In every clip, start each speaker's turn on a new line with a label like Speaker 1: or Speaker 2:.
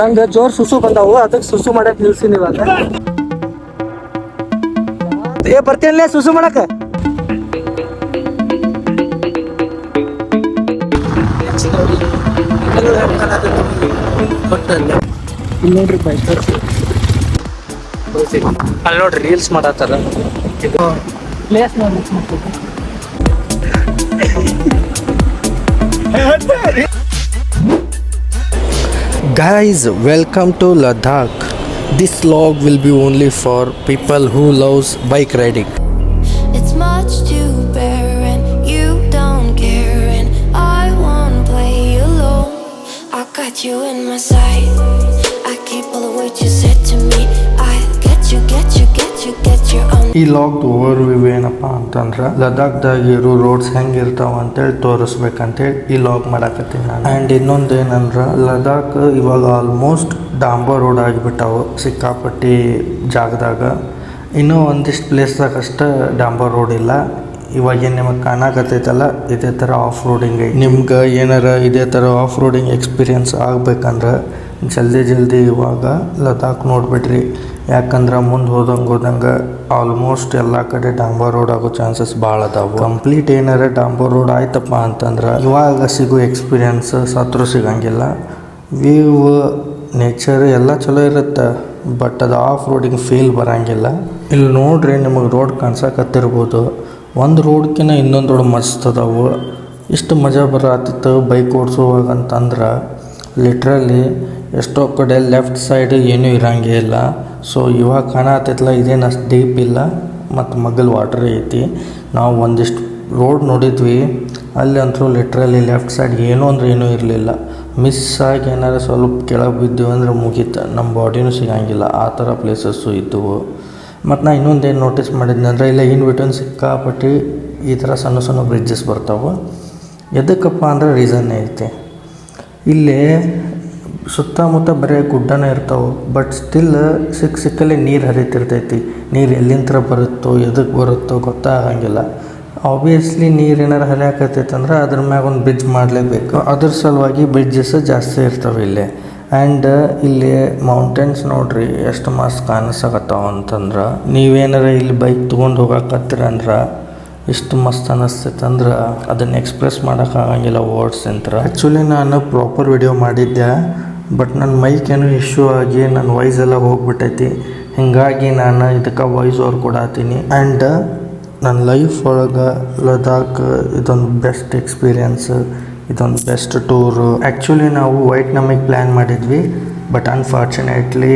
Speaker 1: ನಂಗೆ ಜೋರ್ ಸುಸು ಬಂದಾವು, ಅದಕ್ಕೆ ಸುಸು ಮಾಡಕ್ ನಿಲ್ಸಿನಿ ಇವಾಗ. ಬರ್ತೀನಲ್ಲೇ ಸುಸು ಮಾಡಕ. ಇಲ್ಲಿ ನೋಡ್ರಿ ಅಲ್ಲಿ ನೋಡ್ರಿ ರೀಲ್ಸ್ ಮಾಡತ್ತಾರ. Place
Speaker 2: Guys, welcome to Ladakh. This vlog will be only for people who loves bike riding.
Speaker 3: It's much to bear and you don't care and I won't play alone. I got you in my sight. I keep all the words you said to me. I get you on.
Speaker 2: ಈ log overview ಏನಪ್ಪ ಅಂತಂದ್ರೆ ಲದಾಖ್ದಾಗ ಇರೋ roads ಹೆಂಗಿರ್ತಾವ ಅಂತೇಳಿ ತೋರಿಸ್ಬೇಕಂತೇಳಿ ಈ log ಮಾಡಕತ್ತೀನಿ ನಾನು. And ಇನ್ನೊಂದು ಏನಂದ್ರೆ ಲದಾಖ್ ಇವಾಗ ಆಲ್ಮೋಸ್ಟ್ ಡಾಂಬರ್ ರೋಡ್ ಆಗಿಬಿಟ್ಟಾವು ಸಿಕ್ಕಾಪಟ್ಟಿ ಜಾಗದಾಗ. ಇನ್ನೂ ಒಂದಿಷ್ಟು ಪ್ಲೇಸ್ದಾಗ ಅಷ್ಟೇ ಡಾಂಬರ್ ರೋಡ್ ಇಲ್ಲ. ಇವಾಗೇನು ನಿಮಗೆ ಕಾಣಕತ್ತೈತಲ್ಲ ಇದೇ ಥರ ಆಫ್ ರೋಡಿಂಗ್. ನಿಮ್ಗೆ ಏನಾರ ಇದೇ ಥರ ಆಫ್ ರೋಡಿಂಗ್ ಎಕ್ಸ್ಪೀರಿಯನ್ಸ್ ಆಗ್ಬೇಕಂದ್ರೆ ಜಲ್ದಿ ಇವಾಗ ಲದಾಖ್ ನೋಡಿಬಿಡ್ರಿ. ಯಾಕಂದ್ರೆ ಮುಂದೆ ಹೋದಂಗೆ ಆಲ್ಮೋಸ್ಟ್ ಎಲ್ಲ ಕಡೆ ಡಾಂಬರ್ ರೋಡ್ ಆಗೋ ಚಾನ್ಸಸ್ ಭಾಳ ಅದಾವೆ. ಕಂಪ್ಲೀಟ್ ಏನಾರ ಡಾಂಬರ್ ರೋಡ್ ಆಯ್ತಪ್ಪ ಅಂತಂದ್ರೆ ಇವಾಗ ಸಿಗೋ ಎಕ್ಸ್ಪೀರಿಯನ್ಸ್ ಸತ್ರು ಸಿಗಂಗಿಲ್ಲ. ವ್ಯೂ ನೇಚರ್ ಎಲ್ಲ ಚಲೋ ಇರುತ್ತೆ, ಬಟ್ ಅದು ಆಫ್ ರೋಡಿಂಗ್ ಫೀಲ್ ಬರೋಂಗಿಲ್ಲ. ಇಲ್ಲಿ ನೋಡ್ರಿ ನಿಮಗೆ ರೋಡ್ ಕಾಣ್ಸಕತ್ತಿರ್ಬೋದು. ಒಂದು ರೋಡ್ಕಿನ್ನ ಇನ್ನೊಂದು ರೋಡ್ ಮಸ್ತ್ ಅದಾವು. ಇಷ್ಟು ಮಜಾ ಬರತ್ತಿತ್ತು ಬೈಕ್ ಓಡಿಸುವಾಗ ಅಂತಂದ್ರೆ ಲಿಟ್ರಲಿ ಎಷ್ಟೋ ಕಡೆ ಲೆಫ್ಟ್ ಸೈಡ್ ಏನೂ ಇರೋಂಗೇ ಇಲ್ಲ. ಸೊ ಇವಾಗ ಕಾಣತ್ತೈತಲ್ಲ ಇದೇನು ಅಷ್ಟು ಡೀಪ್ ಇಲ್ಲ ಮತ್ತು ಮಗಲ್ ವಾಟರ್ ಐತಿ. ನಾವು ಒಂದಿಷ್ಟು ರೋಡ್ ನೋಡಿದ್ವಿ, ಅಲ್ಲಿ ಅಂತೂ ಲಿಟ್ರಲಿ ಲೆಫ್ಟ್ ಸೈಡ್ ಏನೂ ಇರಲಿಲ್ಲ. ಮಿಸ್ ಆಗಿ ಏನಾರು ಸ್ವಲ್ಪ ಕೆಳಗೆ ಬಿದ್ದೀವಿ ಅಂದ್ರೆ ಮುಗೀತು, ನಮ್ಮ ಬಾಡಿನೂ ಸಿಗೋಂಗಿಲ್ಲ. ಆ ಥರ ಪ್ಲೇಸಸ್ಸು ಇದ್ದವು. ಮತ್ತು ನಾ ಇನ್ನೊಂದೇನು ನೋಟಿಸ್ ಮಾಡಿದ್ನಿ ಅಂದರೆ ಇಲ್ಲ ಇನ್ ಬಿಟ್ವೀನ್ ಸಿಕ್ಕಾಪಟ್ಟಿ ಈ ಥರ ಸಣ್ಣ ಬ್ರಿಡ್ಜಸ್ ಬರ್ತಾವೆ. ಎದಕ್ಕಪ್ಪ ಅಂದ್ರೆ ರೀಸನ್ ಐತಿ. ಇಲ್ಲಿ ಸುತ್ತಮುತ್ತ ಬರೀ ಗುಡ್ಡನೇ ಇರ್ತಾವೆ, ಬಟ್ ಸ್ಟಿಲ್ ಸಿಕ್ಕಲ್ಲಿ ನೀರು ಹರಿತಿರ್ತೈತಿ. ನೀರು ಎಲ್ಲಿಂದ ಬರುತ್ತೋ ಎದಕ್ಕೆ ಬರುತ್ತೋ ಗೊತ್ತಾಗಂಗಿಲ್ಲ. ಆಬ್ವಿಯಸ್ಲಿ ನೀರು ಏನಾರು ಹರಿಯಾಕತ್ತೈತಂದ್ರೆ ಅದ್ರ ಮ್ಯಾಗ ಒಂದು ಬ್ರಿಡ್ಜ್ ಮಾಡಲೇಬೇಕು. ಅದ್ರ ಸಲುವಾಗಿ ಬ್ರಿಡ್ಜಸ್ ಜಾಸ್ತಿ ಇರ್ತವೆ ಇಲ್ಲಿ. ಆ್ಯಂಡ್ ಇಲ್ಲಿ ಮೌಂಟೇನ್ಸ್ ನೋಡ್ರಿ ಎಷ್ಟು ಮಸ್ತ್ ಕಾಣಿಸಕತ್ತಾವ ಅಂತಂದ್ರೆ ನೀವೇನಾರ ಇಲ್ಲಿ ಬೈಕ್ ತೊಗೊಂಡು ಹೋಗಕತ್ತೀರಂದ್ರೆ ಇಷ್ಟು ಮಸ್ತ್ ಅನ್ನಿಸ್ತೈತಂದ್ರೆ ಅದನ್ನು ಎಕ್ಸ್ಪ್ರೆಸ್ ಮಾಡೋಕ್ಕಾಗಂಗಿಲ್ಲ ವರ್ಡ್ಸ್ ಅಂತ. ಆ್ಯಕ್ಚುಲಿ ನಾನು ಪ್ರಾಪರ್ ವಿಡಿಯೋ ಮಾಡಿದ್ದೆ, ಬಟ್ ನನ್ನ ಮೈಕ್ ಏನೋ ಇಶ್ಯೂ ಆಗಿ ನನ್ನ ವಾಯ್ಸ್ ಎಲ್ಲ ಹೋಗ್ಬಿಟ್ಟೈತಿ. ಹೀಗಾಗಿ ನಾನು ಇದಕ್ಕೆ ವಾಯ್ಸ್ ಓವರ್ ಕೊಡತ್ತೀನಿ. ಆ್ಯಂಡ್ ನನ್ನ ಲೈಫ್ ಒಳಗೆ ಲದಾಖ್ ಇದೊಂದು ಬೆಸ್ಟ್ ಎಕ್ಸ್ಪೀರಿಯನ್ಸ್, ಇದೊಂದು ಬೆಸ್ಟ್ ಟೂರು. ಆ್ಯಕ್ಚುಲಿ ನಾವು ನಮಗೆ ಪ್ಲ್ಯಾನ್ ಮಾಡಿದ್ವಿ, ಬಟ್ ಅನ್ಫಾರ್ಚುನೇಟ್ಲಿ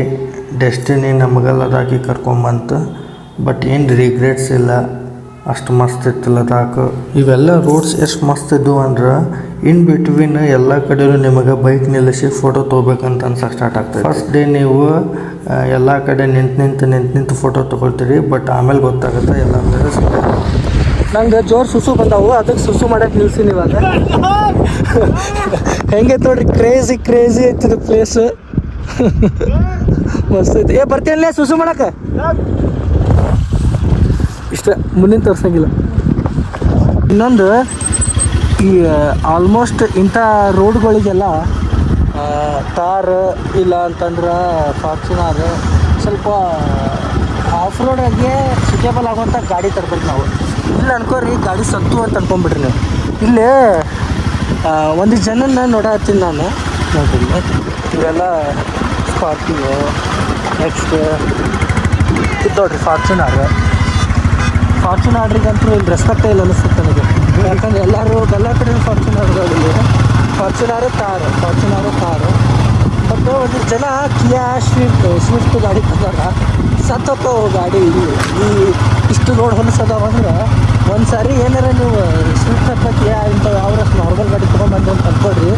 Speaker 2: ಡೆಸ್ಟಿನಿ ನಮಗೆ ಲದಾಖಿಗೆ ಕರ್ಕೊಂಬಂತು. ಬಟ್ ಏನು ರಿಗ್ರೆಟ್ಸ್ ಇಲ್ಲ, ಅಷ್ಟು ಮಸ್ತ್ ಇತ್ತು ಲದಾಖ್. ಇವೆಲ್ಲ ರೋಡ್ಸ್ ಎಷ್ಟು ಮಸ್ತ್ ಇದ್ದವು ಅಂದ್ರೆ ಇನ್ ಬಿಟ್ವೀನ್ ಎಲ್ಲ ಕಡೆಯೂ ನಿಮಗೆ ಬೈಕ್ ನಿಲ್ಲಿಸಿ ಫೋಟೋ ತೊಗೋಬೇಕಂತ ಅನ್ಸಕ್ಕೆ ಸ್ಟಾರ್ಟ್ ಆಗ್ತದೆ. ಫಸ್ಟ್ ಡೇ ನೀವು ಎಲ್ಲ ಕಡೆ ನಿಂತು ಫೋಟೋ ತೊಗೊಳ್ತೀರಿ, ಬಟ್ ಆಮೇಲೆ ಗೊತ್ತಾಗುತ್ತೆ ಎಲ್ಲ ಪ್ಲೇಸಸ್.
Speaker 1: ನಂಗೆ ಜೋರ್ ಸುಸು ಬಂದಾವು, ಅದಕ್ಕೆ ಸುಸು ಮಾಡಕ್ಕೆ ನಿಲ್ಸಿನಿ ಇವಾಗ. ಹೆಂಗೆ ನೋಡ್ರಿ ಕ್ರೇಜಿ ಐತಿದು ಪ್ಲೇಸ್. ಮಸ್ತ್ ಐತಿ. ಬರ್ತೀನಲ್ಲೇ ಸುಸು ಮಾಡಕ್ಕೆ. ಇಷ್ಟ ಮುಂದಿನ ತೋರ್ಸಂಗಿಲ್ಲ. ಇನ್ನೊಂದು ಈ ಆಲ್ಮೋಸ್ಟ್ ಇಂಥ ರೋಡ್ಗಳಿಗೆಲ್ಲ ತಾರ್ ಇಲ್ಲ ಅಂತಂದ್ರೆ ಫಾರ್ಚುನರ್ ಸ್ವಲ್ಪ ಆಫ್ ರೋಡಾಗೆ ಸುಟೇಬಲ್ ಆಗುವಂಥ ಗಾಡಿ ತರ್ಬೇಕು ನಾವು. ಇಲ್ಲ ಅನ್ಕೋರಿ ಗಾಡಿ ಸತ್ತು ಅಂತ ಅನ್ಕೊಂಬಿಡ್ರಿ ನೀವು. ಇಲ್ಲೇ ಒಂದಿಷ್ಟು ಜನನ ನೋಡತ್ತೀನಿ ನಾನು. ನೋಡ್ರಿ ಇವೆಲ್ಲ ಸ್ಕಾರ್ಪಿಯೋ, ನೆಕ್ಸ್ಟ್ ಇದು ನೋಡ್ರಿ ಫಾರ್ಚುನರ್ರಿಗಂತೂ ಇಲ್ಲಿ ರೆಸ್ಪೆಕ್ಟೇ ಇಲ್ಲ ಅನ್ನಿಸುತ್ತೆ ನನಗೆ. ಯಾಕಂದ್ರೆ ಎಲ್ಲ ಕಡೆ ಫಾರ್ಚುನರ್ಗಳಿವೆ. ಫಾರ್ಚುನರ್ ತಾರು ಮತ್ತು ಒಂದಿಷ್ಟು ಜನ ಕಿಯಾ ಸ್ವಿಫ್ಟ್ ಗಾಡಿ ತಂದಾಗ ಸತ್ತೋಕ್ಕೋ ಗಾಡಿ. ಈ ಇಷ್ಟು ರೋಡ್ ಹೊಲಸದಾವಂದ್ರೆ ಒಂದು ಸಾರಿ ಏನಾರ ನೀವು ಸ್ವಿಫ್ಟ್ ಅಥವಾ ಕಿಯಾ ಇಂಥವು ಯಾವ್ರಷ್ಟು ನಾರ್ಮಲ್ ಗಾಡಿ ತೊಗೊಂಡ್ಬಂದು ಅಂತ ಅಂದ್ಕೊಡ್ರಿ,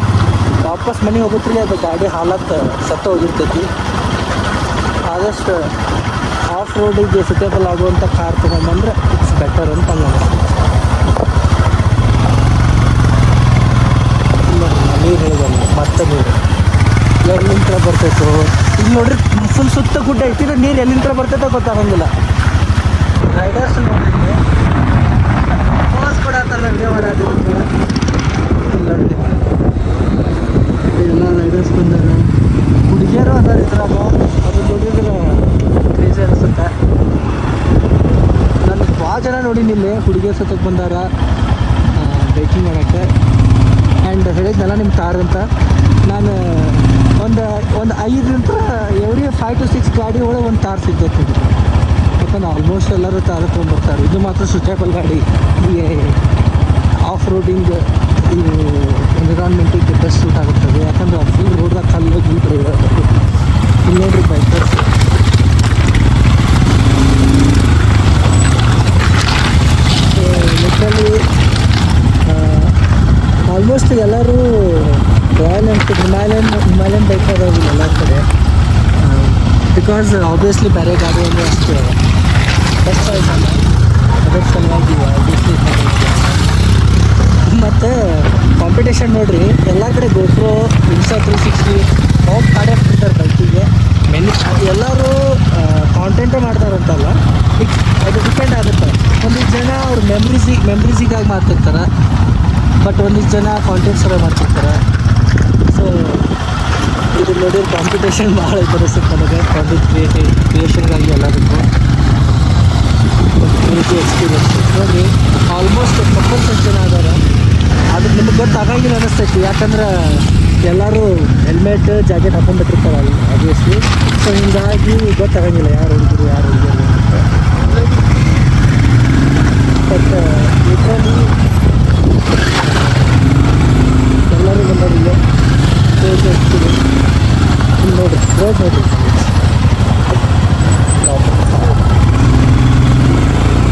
Speaker 1: ವಾಪಸ್ ಮನೆಗೆ ಹೋಗುತ್ರಿ ಅದು ಗಾಡಿ ಹಾಲತ್ತು ಸತ್ತೋಗಿರ್ತೈತಿ. ಆದಷ್ಟು ಆಫ್ ರೋಡಿಗೆ ಸುಟೇಬಲ್ ಆಗುವಂಥ ಕಾರ್ ತೊಗೊಂಡ್ಬಂದ್ರೆ ಇಟ್ಸ್ ಬೆಟರ್ ಅಂತ ನೀರು ಹೇಳಿದಾನೆ. ಮತ್ತೆ ನೀರು ಎಲ್ಲಿಂದ ಬರ್ತೈತೋ ಈಗ ನೋಡ್ರಿ, ಫುಲ್ ಸುತ್ತ ಗುಡ್ಡ ಐತಿ. ನೀರು ಎಲ್ಲಿಂದ ಬರ್ತೈತೋ ಗೊತ್ತಾಗಂಗಿಲ್ಲ. ರೈಡರ್ಸ್ ನೋಡ್ರಿ ಕೊಡತ್ತಲ್ಲ ವಿಡಿಯೋ ಮಾಡೋದು. ನೋಡ್ರಿ ಎಲ್ಲ ರೈಡರ್ಸ್ ಬಂದಾಗ ಹುಡುಗಿಯರು ನಿಂತಿನಿಲ್ಲೇ ಹುಡುಗಿಯರ್ ಸತಕ್ಕೆ ಬಂದಾರ ಬೈಕಿಂಗ್ ಮಾಡೋಕ್ಕೆ. ಆ್ಯಂಡ್ ಹೇಳಿದ್ನಲ್ಲ ನಿಮ್ಮ ತಾರ್ ಅಂತ, ನಾನು ಒಂದು 5 ಎವ್ರಿ 5 to 6 ಗಾಡಿ ಒಳಗೆ ಒಂದು ತಾರ್ ಸಿಗ್ತೈತಿ. ಯಾಕಂದ್ರೆ ಆಲ್ಮೋಸ್ಟ್ ಎಲ್ಲರೂ ತಾರ ತೊಗೊಂಡ್ಬರ್ತಾರೆ. ಇದು ಮಾತ್ರ ಸುಟೇಬಲ್ ಗಾಡಿ, ಈ ಆಫ್ ರೋಡಿಂಗ್ ಈ ಎನ್ವಿರಾನ್ಮೆಂಟಿಗೆ ಬೆಸ್ಟ್ ಸೂಟ್ ಆಗುತ್ತದೆ. ಯಾಕಂದ್ರೆ ಫುಲ್ ರೋಡ್ದಾಗ ಕಲ್ಲು ಗೀಟ್ರು ಇರೋದು. ಇಲ್ಲಿ ನೋಡ್ರಿ ಬೈಕರ್ಸ್ ಲಿಟ್ರಲಿ ಆಲ್ಮೋಸ್ಟ್ ಎಲ್ಲರೂ ರಾಯಲ್ ಎನ್ಫೀಲ್ಡ್ ಹಿಮಾಲಯನ್ ಬೈಕ್ ಅದಾವಿಲ್ಲ ಎಲ್ಲ ಕಡೆ. ಬಿಕಾಸ್ ಆಬ್ವಿಯಸ್ಲಿ ಬೇರೆ ಗಾಡಿ ಅಂದರೆ ಅಷ್ಟು ಬೆಸ್ಟ್ ಚಾಯ್ಸ್ ಅಲ್ಲ. ಅದರ ಸಲುವಾಗಿ ಆಬ್ವಿಯಸ್ಲಿ ಮತ್ತು ಕಾಂಪಿಟೇಷನ್ ನೋಡಿರಿ, ಎಲ್ಲ ಕಡೆ ಗೋಪ್ರೋ ಇನ್ಸ್ಟಾ 360 ಟಾಪ್ ಗಾಡಿ ಹಾಕ್ತಿರ್ತಾರೆ ಬೈಕಿಗೆ. ಎಲ್ಲರೂ ಕಾಂಟೆಂಟೇ ಮಾಡ್ತಾರಂತಲ್ಲ, ಅದು ಡಿಪೆಂಡ್ ಆಗುತ್ತೆ. ಒಂದಿಷ್ಟು ಜನ ಅವ್ರ ಮೆಮ್ರೀಸಿಗಾಗಿ ಮಾಡ್ತಿರ್ತಾರೆ, ಬಟ್ ಒಂದಿಷ್ಟು ಜನ ಕಾಂಟೆಂಟ್ ಸಲ ಮಾಡ್ತಿರ್ತಾರೆ. ಸೊ ಇದು ನೋಡಿದ್ರೆ ಕಾಂಪಿಟೇಷನ್ ಭಾಳ ಬರುತ್ತೆ ನನಗೆ. ಕಾಂಟೆಂಟ್ ಕ್ರಿಯೇಷನ್ಗಾಗಿ ಎಲ್ಲದಕ್ಕೂ ಎಕ್ಸ್ಪೀರಿಯನ್ಸ್ ನೋಡಿ. ಆಲ್ಮೋಸ್ಟ್ ಕಪಲ್ಸ್ ಎಷ್ಟು ಜನ ಅದಾರ, ಅದು ನಿಮ್ಗೆ ಗೊತ್ತಾಗಂಗಿಲ್ಲ ಅನ್ನಿಸ್ತೈತಿ. ಯಾಕಂದ್ರೆ ಎಲ್ಲರೂ ಹೆಲ್ಮೆಟ್ ಜಾಕೆಟ್ ಹಾಕೊಂಡ್ಬಿಟ್ಟಿರ್ತಾರಲ್ಲ ಆಬ್ವಿಯಸ್ಲಿ. ಸೊ ಹೀಗಾಗಿ ಗೊತ್ತಾಗಂಗಿಲ್ಲ ಯಾರು ಹುಡುಗರು ಯಾರು ಹುಡುಗಿರು ಅಂತ. ಬಟ್ ಲಿಟ್ರಲಿ ಎಲ್ಲರೂ ಬಂದವರಿಲ್ಲ ಕ್ರೇಜ್ ಎಕ್ಸ್ಪೀರಿಯನ್ಸ್. ಇಲ್ಲಿ ನೋಡಿ ರೋಡ್ ನೋಡಿ,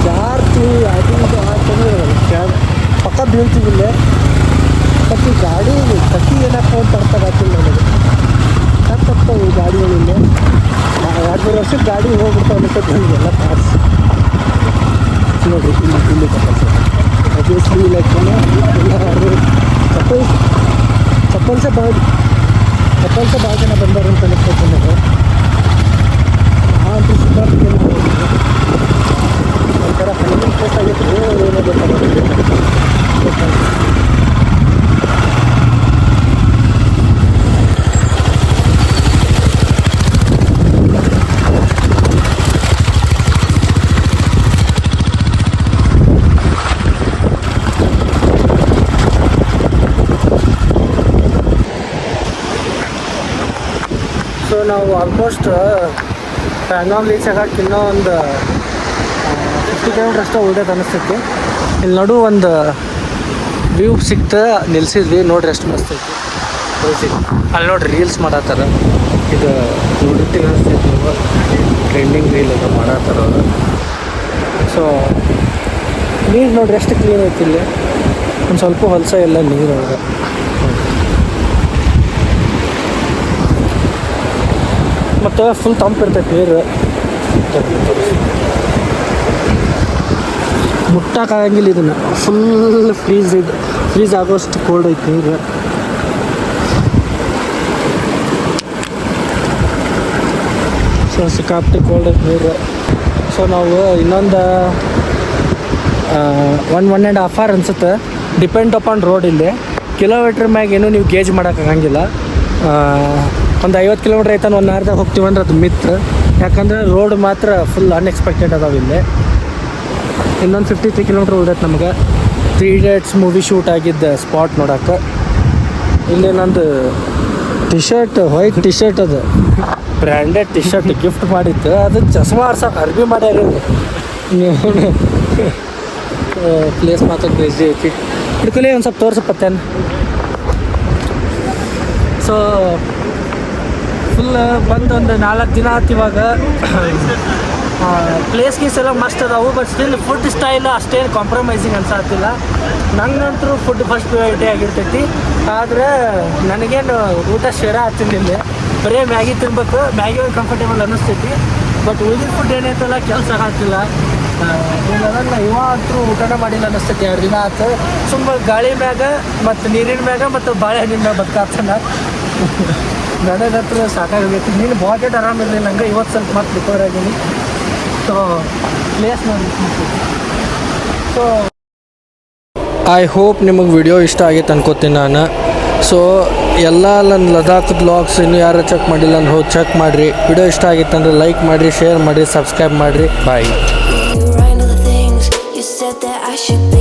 Speaker 1: ಜಾರ್ತಿ ಅದು ಇದು ಹಾಕ್ತಂದ್ರೆ ಪಕ್ಕ ಬೀಳ್ತೀವಿಲ್ಲ. ಬಟ್ ಈ ಗಾಡಿ ಕಟ್ಟಿ ಏನಪ್ಪ ಅಂತ ಅರ್ಥ ಆಗ್ತಿಲ್ಲ ನನಗೆ. ತಪ್ಪು ಈ ಗಾಡಿಗಳಿಲ್ಲ. 2-3 ವರ್ಷಕ್ಕೆ ಗಾಡಿ ಹೋಗ್ಬಿಡ್ತಾವೆ ಅನ್ಸುತ್ತೆ ನನಗೆಲ್ಲ ಪಾರ್ಟ್ಸ್ ನೋಡಿರಿ. ಇಲ್ಲಿ ಆಬ್ವಿಯಸ್ಲಿ ಲೈಕ್ ಎಲ್ಲರೂ ಚಪ್ಪಲ್ಸೇ ಭಾಳ ಜನ ಬಂದಾರ ಅಂತ ಅನಿಸ್ತೈತೆ ನನಗೆ. ಅಂತೂ ಸಿಕ್ಕಾಪಟ್ಟೆ ಒಂಥರ ಹನಿಮೂನ್ ಪ್ಲೇಸ್ ಆಗಿತ್ತು. ಏನೋ ಗೊತ್ತಾಗುತ್ತೆ. ಸೊ ನಾವು ಆಲ್ಮೋಸ್ಟ್ ಪ್ಯಾಂಗಾಂಗ್ ರೀಚ್ ಆಗಕ್ಕೆ ಇನ್ನೂ ಒಂದು 50 ಕಿಲೋಮೀಟ್ರ್ ಅಷ್ಟೇ ಉಳಿದೈತೆ ಅನ್ನಿಸ್ತೈತಿ. ಇಲ್ಲಿ ನೋಡು ಒಂದು ವ್ಯೂ ಸಿಕ್ತು, ನಿಲ್ಸಿದ್ವಿ ನೋಡ್ರಿ ಎಷ್ಟು ಮಸ್ತ್ ಐತಿ. ಅಲ್ಲಿ ನೋಡ್ರಿ ರೀಲ್ಸ್ ಮಾಡತ್ತಾರ. ಇದು ನೋಡಿರ್ತೀನಿ ಅನಿಸ್ತೈತಿ ನೀವು, ಟ್ರೆಂಡಿಂಗ್ ರೀಲ್ ಅದು ಮಾಡತ್ತಾರ ಅವರು. ಸೊ ನೀರು ನೋಡ್ರಿ ಎಷ್ಟು ಕ್ಲೀನ್ ಐತಿ. ಇಲ್ಲಿ ಒಂದು ಸ್ವಲ್ಪ ಹೊಲಸ ಎಲ್ಲ ನೀರು ಅವ್ರ. ಮತ್ತು ಫುಲ್ ತಂಪಿರ್ತೈತೆ ನೀರು, ಮುಟ್ಟಕ್ಕಾಗಂಗಿಲ್ಲ ಇದನ್ನು. ಫುಲ್ ಫ್ರೀಸ್ ಆಗೋಷ್ಟು ಕೋಲ್ಡ್ ಐತೆ ನೀರು. ಸೊ ಸಿಕ್ಕಾಪಟ್ಟೆ ಕೋಲ್ಡ್ ಐತೆ ನೀರು. ಸೊ ನಾವು ಇನ್ನೊಂದು 1.5 hour ಅನ್ಸುತ್ತೆ, ಡಿಪೆಂಡ್ ಅಪಾನ್ ರೋಡ್. ಇಲ್ಲಿ ಕಿಲೋಮೀಟ್ರ್ ಮ್ಯಾಗ ಏನೂ ನೀವು ಗೇಜ್ ಮಾಡೋಕ್ಕಾಗಂಗಿಲ್ಲ. ಒಂದು 50 ಕಿಲೋಮೀಟ್ರ್ ಐತಾನೆ 1 hourದಾಗ ಹೋಗ್ತೀವಂದ್ರೆ ಅದು ಮಿತ್. ಯಾಕಂದರೆ ರೋಡ್ ಮಾತ್ರ ಫುಲ್ ಅನ್ಎಕ್ಸ್ಪೆಕ್ಟೆಡ್ ಅದಾವೆ ಇಲ್ಲಿ. ಇನ್ನೊಂದು 53 ಕಿಲೋಮೀಟ್ರ್ ಉಳಿದೈತೆ ನಮ್ಗೆ 3 Idiots ಮೂವಿ ಶೂಟ್ ಆಗಿದ್ದ ಸ್ಪಾಟ್ ನೋಡೋಕೆ. ಇಲ್ಲಿ ನಂದು ವೈಟ್ ಟಿ ಶರ್ಟ್ ಅದು ಬ್ರ್ಯಾಂಡೆಡ್ ಟಿ ಶರ್ಟ್ ಗಿಫ್ಟ್ ಮಾಡಿತ್ತು. ಅದು ಚಸ್ಮಾ ಆರ್ಸೋಕೆ ಅರ್ಬಿ ಮಾಡ್ಯಾರ. ನೀವು ಪ್ಲೇಸ್ ಮಾತ್ರ ಕ್ರೇಜಿ ಐತಿ. ಹಿಡ್ಕೊಲಿ ಒಂದು ಸ್ವಲ್ಪ ತೋರ್ಸಪ್ಪತ್ತೇನು. ಸೊ ಫುಲ್ ಬಂದು ಒಂದು 4 ದಿನ ಆಯ್ತು ಇವಾಗ. ಪ್ಲೇಸ್ ಗೀಸ್ ಎಲ್ಲ ಮಸ್ತ್ ಅದಾವು, ಬಟ್ ಸ್ಟಿಲ್ ಫುಡ್ ಸ್ಟೈಲ್ ಅಷ್ಟೇನು ಕಾಂಪ್ರಮೈಸಿಂಗ್ ಅನ್ಸಾತಿಲ್ಲ. ನಂಗಂತೂ ಫುಡ್ ಫಸ್ಟ್ ಪ್ರಯಾರಿಟಿ ಆಗಿರ್ತೈತಿ. ಆದರೆ ನನಗೇನು ಊಟ ಶೇರ ಆಗ್ತಿದ್ದಿಲ್ಲ, ಬರೀ ಮ್ಯಾಗಿ ತಿನ್ಬೇಕು. ಮ್ಯಾಗಿ ಒಂದು ಕಂಫರ್ಟೇಬಲ್ ಅನ್ನಿಸ್ತೈತಿ. ಬಟ್ ಉಳಿದಿದ್ದ ಫುಡ್ ಏನೈತಲ್ಲ ಕೆಲಸ ಆಗ್ತಿಲ್ಲ. ಇವಂತೂ ಊಟನ ಮಾಡಿಲ್ಲ ಅನ್ನಿಸ್ತೈತಿ. 2 ದಿನ ಆಯ್ತು ಸುಮ್ಮನೆ ಗಾಳಿ ಮ್ಯಾಗ ಮತ್ತು ನೀರಿನ ಮ್ಯಾಗ ಮತ್ತು ಬಾಳೆಹಣ್ಣಿನ ಮ್ಯಾಗ ಬದುಕಾಗ್ತಾನ. ನನಗೆ ಹತ್ರ ಸಾಕಾಗೈತಿ. ನೀನು ಬಾಕೆಟ್ ಆರಾಮಿರಲಿಲ್ಲ ನಂಗೆ. ಇವತ್ತು ಸ್ವಲ್ಪ ಮತ್ತೆ ರಿಕವರ್ ಆಗೀನಿ. ಸೊ ಪ್ಲೇಸ್ ನೋಡಿ. ಸೊ ಐ ಹೋಪ್ ನಿಮಗೆ ವಿಡಿಯೋ ಇಷ್ಟ ಆಗೈತೆ ಅನ್ಕೋತೀನಿ ನಾನು. ಸೊ ಎಲ್ಲ ನನ್ನ ಲದಾಖ್ ಬ್ಲಾಗ್ಸ್ ಇನ್ನೂ ಯಾರು ಚೆಕ್ ಮಾಡಿಲ್ಲ ಅಂದ್ರೆ ಹೋಗಿ ಚೆಕ್ ಮಾಡಿರಿ. ವಿಡಿಯೋ ಇಷ್ಟ ಆಗಿತ್ತು ಅಂದರೆ ಲೈಕ್ ಮಾಡಿರಿ, ಶೇರ್ ಮಾಡಿರಿ, ಸಬ್ಸ್ಕ್ರೈಬ್ ಮಾಡಿರಿ. ಬಾಯ್.
Speaker 3: You ran to the things you said should be